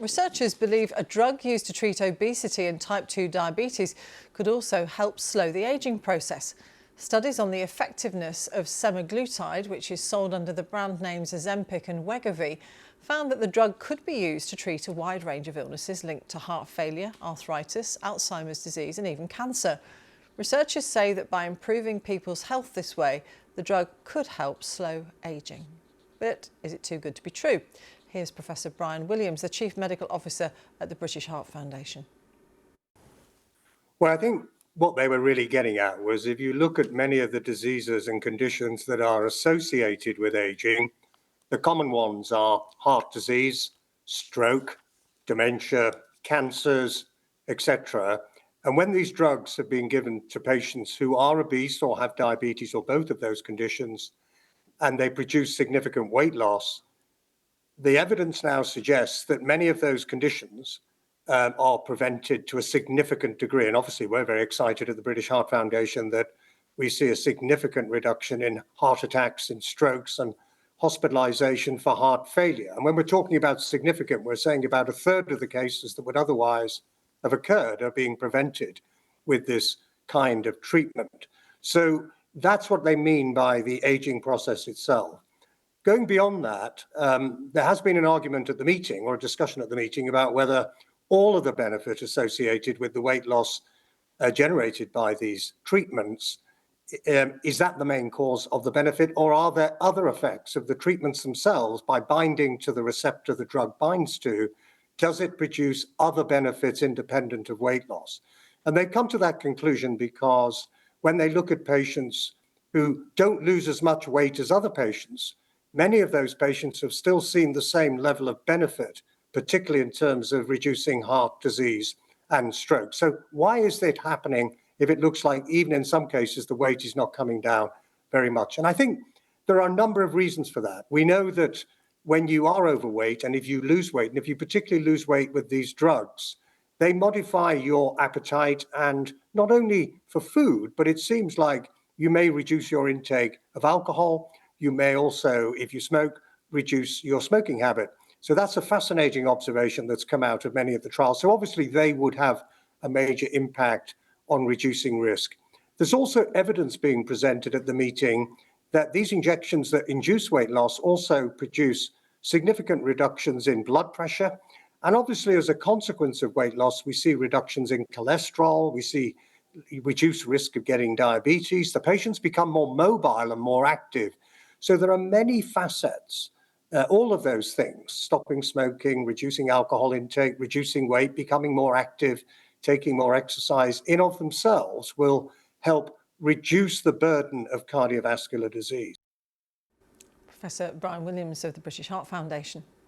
Researchers believe a drug used to treat obesity and type 2 diabetes could also help slow the ageing process. Studies on the effectiveness of semaglutide, which is sold under the brand names Ozempic and Wegovy, found that the drug could be used to treat a wide range of illnesses linked to heart failure, arthritis, Alzheimer's disease and even cancer. Researchers say that by improving people's health this way, the drug could help slow ageing. But is it too good to be true? Here's Professor Brian Williams, the Chief Medical Officer at the British Heart Foundation. Well, I think what they were really getting at was if you look at many of the diseases and conditions that are associated with aging, the common ones are heart disease, stroke, dementia, cancers, etc. And when these drugs have been given to patients who are obese or have diabetes or both of those conditions, and they produce significant weight loss, the evidence now suggests that many of those conditions are prevented to a significant degree. And obviously, we're very excited at the British Heart Foundation that we see a significant reduction in heart attacks and strokes and hospitalization for heart failure. And when we're talking about significant, we're saying about a third of the cases that would otherwise have occurred are being prevented with this kind of treatment. So that's what they mean by the aging process itself. Going beyond that, there has been an argument at the meeting or a discussion at the meeting about whether all of the benefit associated with the weight loss generated by these treatments, is that the main cause of the benefit, or are there other effects of the treatments themselves by binding to the receptor the drug binds to? Does it produce other benefits independent of weight loss? And they come to that conclusion because when they look at patients who don't lose as much weight as other patients, many of those patients have still seen the same level of benefit, particularly in terms of reducing heart disease and stroke. So why is it happening if it looks like even in some cases the weight is not coming down very much? And I think there are a number of reasons for that. We know that when you are overweight and if you lose weight, and if you particularly lose weight with these drugs, they modify your appetite, and not only for food, but it seems like you may reduce your intake of alcohol. You may also, if you smoke, reduce your smoking habit. So that's a fascinating observation that's come out of many of the trials. So obviously they would have a major impact on reducing risk. There's also evidence being presented at the meeting that these injections that induce weight loss also produce significant reductions in blood pressure. And obviously as a consequence of weight loss, we see reductions in cholesterol, we see reduced risk of getting diabetes. The patients become more mobile and more active. So there are many facets, all of those things, stopping smoking, reducing alcohol intake, reducing weight, becoming more active, taking more exercise in of themselves will help reduce the burden of cardiovascular disease. Professor Brian Williams of the British Heart Foundation.